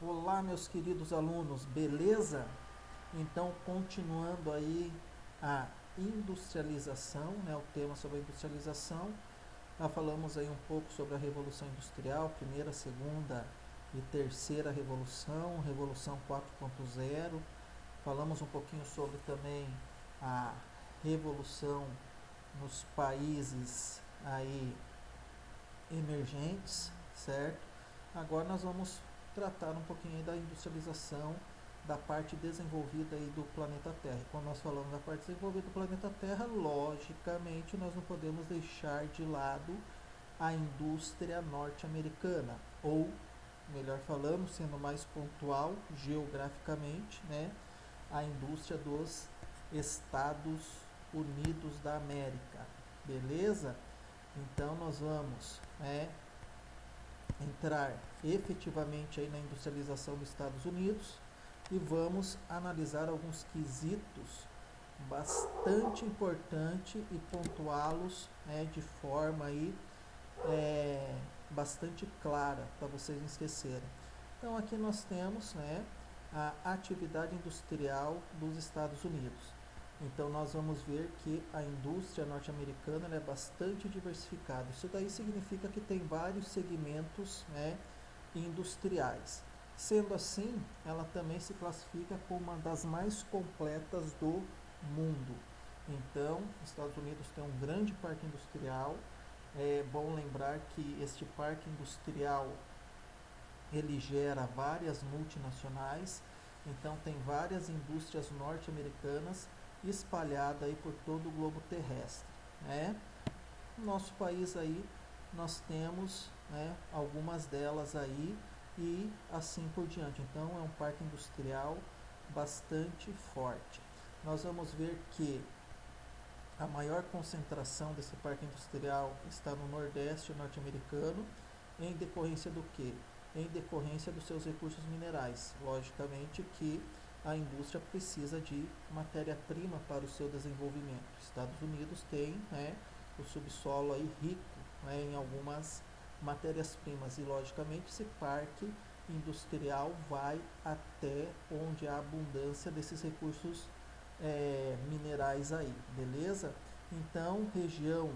Olá, meus queridos alunos, beleza? Então, continuando aí a industrialização, né, o tema sobre a industrialização, nós falamos aí um pouco sobre a Revolução Industrial, primeira, segunda e terceira revolução, Revolução 4.0, falamos um pouquinho sobre também a revolução nos países aí emergentes, certo? Agora nós vamos tratar um pouquinho aí da industrialização da parte desenvolvida aí do planeta Terra. Quando nós falamos da parte desenvolvida do planeta Terra, logicamente nós não podemos deixar de lado a indústria norte-americana, ou, melhor falando, sendo mais pontual geograficamente, né, a indústria dos Estados Unidos da América, beleza? Então nós vamos entrar efetivamente aí na industrialização dos Estados Unidos e vamos analisar alguns quesitos bastante importante e pontuá-los de forma aí bastante clara para vocês não esquecerem. Então aqui nós temos a atividade industrial dos Estados Unidos. Então nós vamos ver que a indústria norte-americana é bastante diversificada. Isso daí significa que tem vários segmentos industriais. Sendo assim, ela também se classifica como uma das mais completas do mundo. Então, os Estados Unidos tem um grande parque industrial. É bom lembrar que este parque industrial ele gera várias multinacionais. Então, tem várias indústrias norte-americanas espalhada aí por todo o globo terrestre, né? No nosso país aí nós temos algumas delas aí e assim por diante. Então é um parque industrial bastante forte. Nós vamos ver que a maior concentração desse parque industrial está no Nordeste norte-americano, em decorrência do quê? Em decorrência dos seus recursos minerais. Logicamente que a indústria precisa de matéria-prima para o seu desenvolvimento. Estados Unidos tem o subsolo aí rico em algumas matérias-primas e, logicamente, esse parque industrial vai até onde há abundância desses recursos minerais aí, beleza? Então, região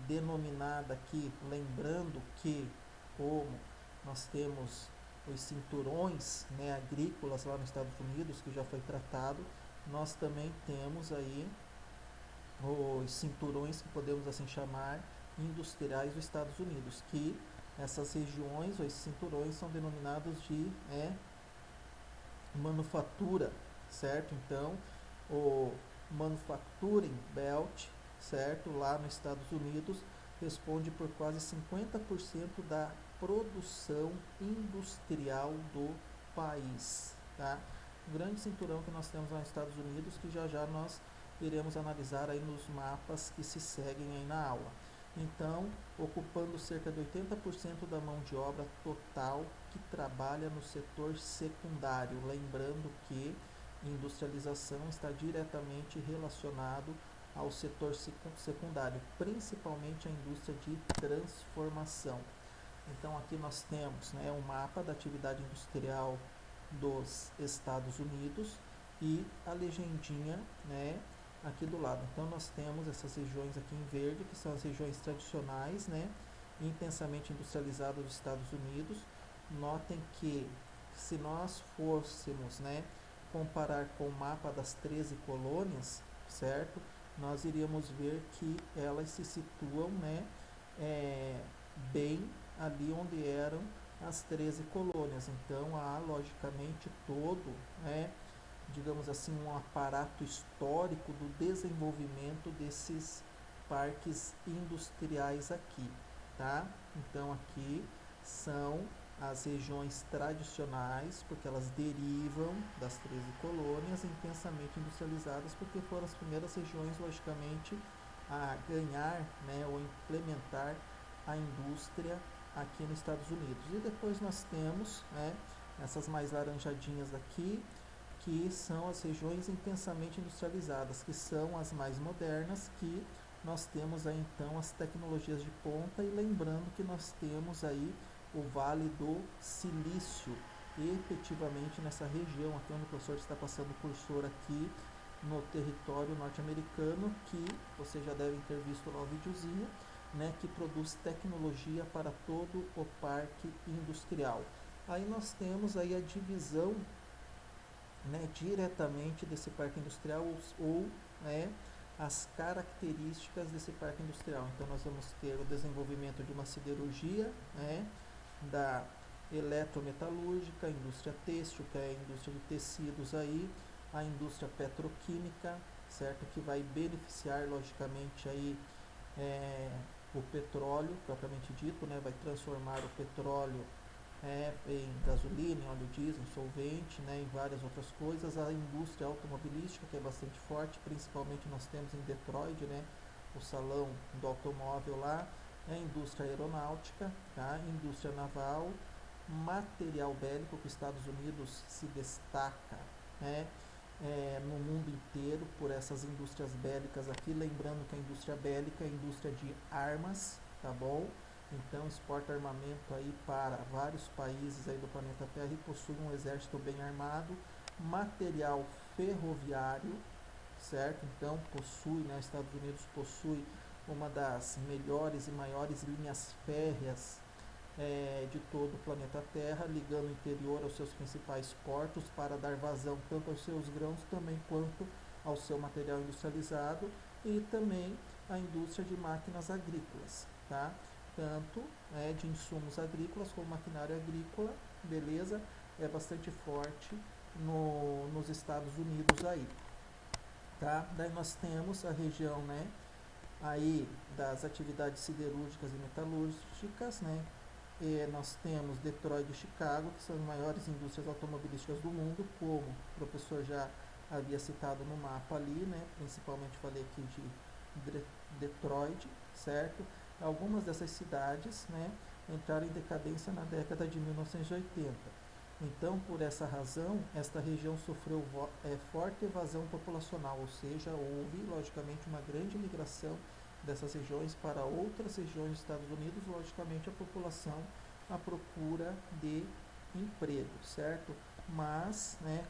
denominada aqui, lembrando que como nós temos os cinturões agrícolas lá nos Estados Unidos, que já foi tratado, nós também temos aí os cinturões, que podemos assim chamar, industriais dos Estados Unidos, que essas regiões, ou esses cinturões, são denominados de manufatura, certo? Então, o Manufacturing Belt, certo? Lá nos Estados Unidos, responde por quase 50% da produção industrial do país, tá? Um grande cinturão que nós temos lá nos Estados Unidos, que já nós iremos analisar aí nos mapas que se seguem aí na aula. Então, ocupando cerca de 80% da mão de obra total que trabalha no setor secundário, lembrando que industrialização está diretamente relacionado ao setor secundário, principalmente a indústria de transformação. Então aqui nós temos um mapa da atividade industrial dos Estados Unidos e a legendinha aqui do lado. Então nós temos essas regiões aqui em verde, que são as regiões tradicionais, intensamente industrializadas dos Estados Unidos. Notem que se nós fôssemos comparar com o mapa das 13 colônias, certo? Nós iríamos ver que elas se situam bem ali onde eram as 13 colônias. Então há logicamente todo, digamos assim, um aparato histórico do desenvolvimento desses parques industriais aqui, tá? Então aqui são as regiões tradicionais, porque elas derivam das 13 colônias intensamente industrializadas, porque foram as primeiras regiões, logicamente, a ganhar ou implementar a indústria aqui nos Estados Unidos. E depois nós temos essas mais laranjadinhas aqui, que são as regiões intensamente industrializadas, que são as mais modernas, que nós temos aí então as tecnologias de ponta, e lembrando que nós temos aí o Vale do Silício, efetivamente nessa região aqui onde o professor está passando o cursor aqui no território norte-americano, que vocês já devem ter visto lá o videozinho, né, que produz tecnologia para todo o parque industrial. Aí nós temos aí a divisão, né, diretamente desse parque industrial ou né, as características desse parque industrial. Então nós vamos ter o desenvolvimento de uma siderurgia, né, da eletrometalúrgica, a indústria têxtil, que é a indústria de tecidos aí, a indústria petroquímica, certo? Que vai beneficiar logicamente aí o petróleo propriamente dito, né? Vai transformar o petróleo em gasolina, em óleo diesel, em solvente, né? Em várias outras coisas. A indústria automobilística, que é bastante forte, principalmente nós temos em Detroit, né? O salão do automóvel lá, a indústria aeronáutica, tá? Indústria naval, material bélico, que os Estados Unidos se destaca, né? No mundo inteiro por essas indústrias bélicas aqui, lembrando que a indústria bélica é a indústria de armas, tá bom? Então exporta armamento aí para vários países aí do planeta Terra e possui um exército bem armado, material ferroviário, certo? Então possui, né, os Estados Unidos possui uma das melhores e maiores linhas férreas de todo o planeta Terra, ligando o interior aos seus principais portos para dar vazão tanto aos seus grãos também quanto ao seu material industrializado e também a indústria de máquinas agrícolas, tá? Tanto de insumos agrícolas como maquinário agrícola, beleza? É bastante forte nos Estados Unidos aí, tá? Daí nós temos a região, né, aí das atividades siderúrgicas e metalúrgicas, né? Nós temos Detroit e Chicago, que são as maiores indústrias automobilísticas do mundo, como o professor já havia citado no mapa ali, né? Principalmente falei aqui de Detroit, certo? Algumas dessas cidades, né, entraram em decadência na década de 1980. Então, por essa razão, esta região sofreu forte evasão populacional, ou seja, houve, logicamente, uma grande migração dessas regiões para outras regiões dos Estados Unidos, logicamente a população à procura de emprego, certo? Mas, né,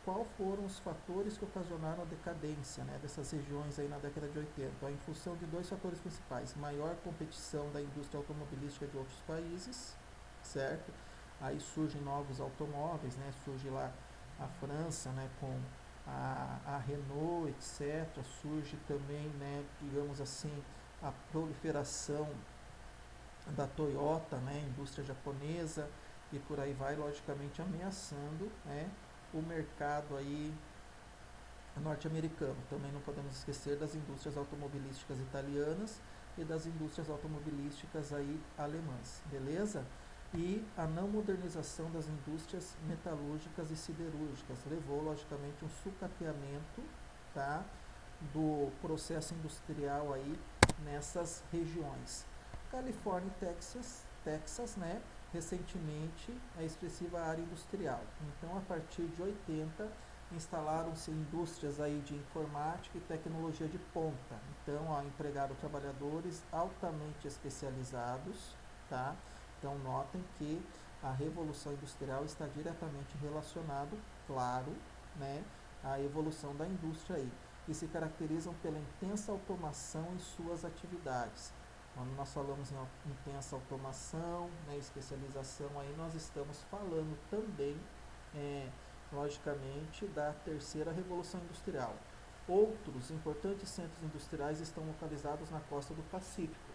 qual foram os fatores que ocasionaram a decadência, né, dessas regiões aí na década de 80? Em função de dois fatores principais: maior competição da indústria automobilística de outros países, certo? Aí surgem novos automóveis, né? Surge lá a França, né, com a Renault, etc. Surge também, né, digamos assim, a proliferação da Toyota, né, indústria japonesa, e por aí vai, logicamente ameaçando, né, o mercado aí norte-americano. Também não podemos esquecer das indústrias automobilísticas italianas e das indústrias automobilísticas aí alemãs, beleza? E a não modernização das indústrias metalúrgicas e siderúrgicas levou, logicamente, um sucateamento, tá, do processo industrial aí nessas regiões. Califórnia e Texas, né, recentemente a expressiva área industrial. Então, a partir de 80, instalaram-se indústrias aí de informática e tecnologia de ponta. Então, empregaram trabalhadores altamente especializados, tá? Então, notem que a revolução industrial está diretamente relacionado, claro, né, à evolução da indústria aí, e se caracterizam pela intensa automação em suas atividades. Quando nós falamos em intensa automação, né, especialização, aí nós estamos falando também, logicamente, da terceira revolução industrial. Outros importantes centros industriais estão localizados na costa do Pacífico,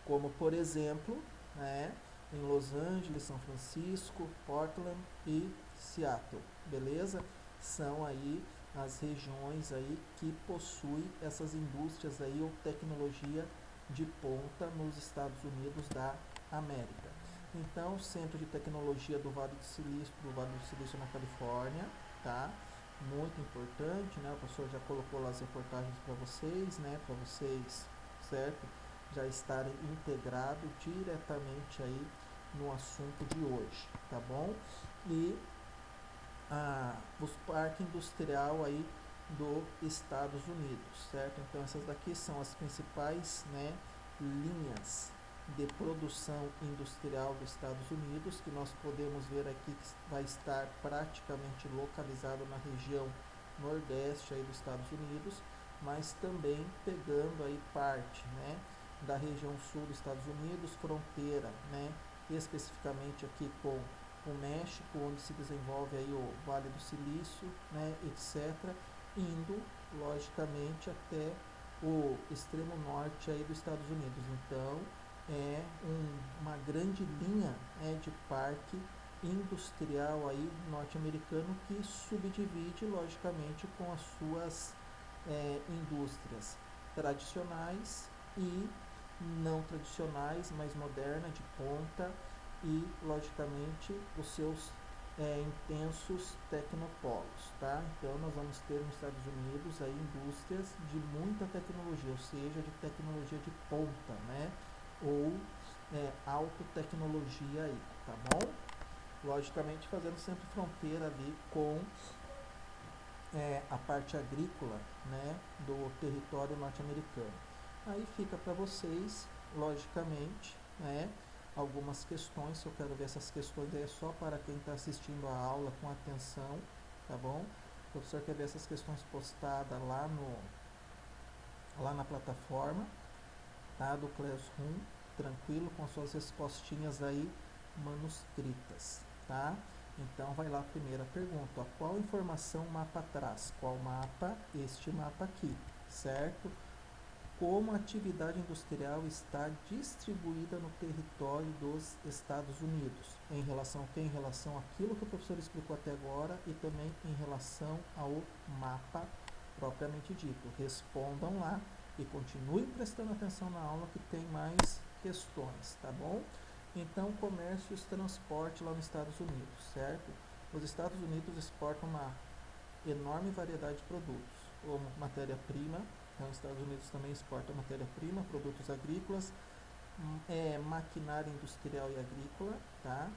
como, por exemplo, né, em Los Angeles, São Francisco, Portland e Seattle, beleza? São aí as regiões aí que possuem essas indústrias aí ou tecnologia de ponta nos Estados Unidos da América. Então, Centro de Tecnologia do Vale do Silício na Califórnia, tá? Muito importante, né? O professor já colocou lá as reportagens para vocês, né? Para vocês, certo? Já estarem integrados diretamente aí no assunto de hoje, tá bom? E os parques industrial aí dos Estados Unidos, certo? Então essas daqui são as principais, né, linhas de produção industrial dos Estados Unidos, que nós podemos ver aqui que vai estar praticamente localizado na região nordeste aí dos Estados Unidos, mas também pegando aí parte, né, da região sul dos Estados Unidos, fronteira, né, especificamente aqui com o México, onde se desenvolve aí o Vale do Silício, né, etc., indo, logicamente, até o extremo norte aí dos Estados Unidos. Então, é uma grande linha, né, de parque industrial aí norte-americano que subdivide, logicamente, com as suas indústrias tradicionais e não tradicionais, mais moderna, de ponta, e logicamente os seus intensos tecnopolos, tá? Então nós vamos ter nos Estados Unidos aí indústrias de muita tecnologia, ou seja, de tecnologia de ponta, né? Ou alta tecnologia aí, tá bom? Logicamente fazendo sempre fronteira ali com a parte agrícola, né, do território norte-americano. Aí fica para vocês, logicamente, né, algumas questões. Se eu quero ver essas questões aí é só para quem está assistindo a aula com atenção, tá bom? O professor quer ver essas questões postadas lá na plataforma, tá, do Classroom, tranquilo, com suas respostinhas aí manuscritas, tá? Então, vai lá a primeira pergunta. Ó, qual informação o mapa traz? Qual mapa? Este mapa aqui, certo? Como a atividade industrial está distribuída no território dos Estados Unidos? Em relação ao quê? Em relação àquilo que o professor explicou até agora e também em relação ao mapa propriamente dito. Respondam lá e continuem prestando atenção na aula que tem mais questões, tá bom? Então, comércio e transporte lá nos Estados Unidos, certo? Os Estados Unidos exportam uma enorme variedade de produtos, como matéria-prima. Então, os Estados Unidos também exportam matéria-prima, produtos agrícolas, maquinária industrial e agrícola, tá?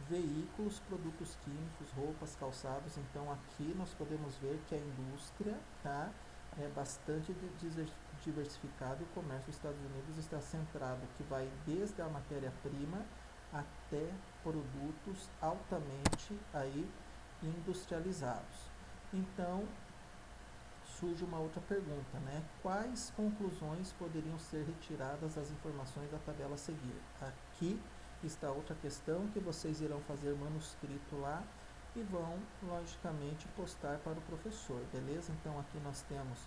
Veículos, produtos químicos, roupas, calçados. Então, aqui nós podemos ver que a indústria, tá, é bastante diversificado, e o comércio dos Estados Unidos está centrado, que vai desde a matéria-prima até produtos altamente aí industrializados. Então, surge uma outra pergunta, né? Quais conclusões poderiam ser retiradas das informações da tabela a seguir? Aqui está outra questão que vocês irão fazer manuscrito lá e vão, logicamente, postar para o professor, beleza? Então, aqui nós temos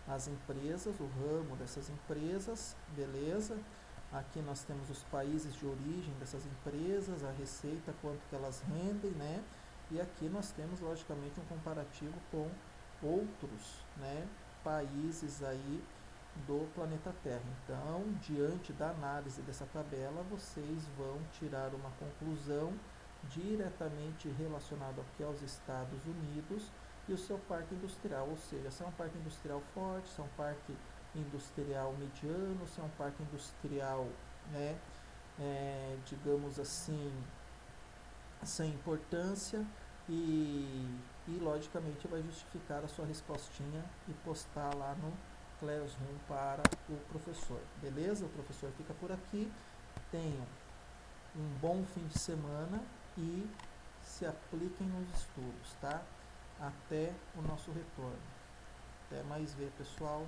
as empresas, o ramo dessas empresas, beleza? Aqui nós temos os países de origem dessas empresas, a receita, quanto que elas rendem, né? E aqui nós temos, logicamente, um comparativo com outros, né, países aí do planeta Terra. Então, diante da análise dessa tabela, vocês vão tirar uma conclusão diretamente relacionada aqui aos Estados Unidos e o seu parque industrial, ou seja, se é um parque industrial forte, se é um parque industrial mediano, se é um parque industrial, né, digamos assim, sem importância, e logicamente vai justificar a sua respostinha e postar lá no Classroom para o professor, beleza? O professor fica por aqui. Tenham um bom fim de semana e se apliquem nos estudos, tá? Até o nosso retorno. Até mais ver, pessoal.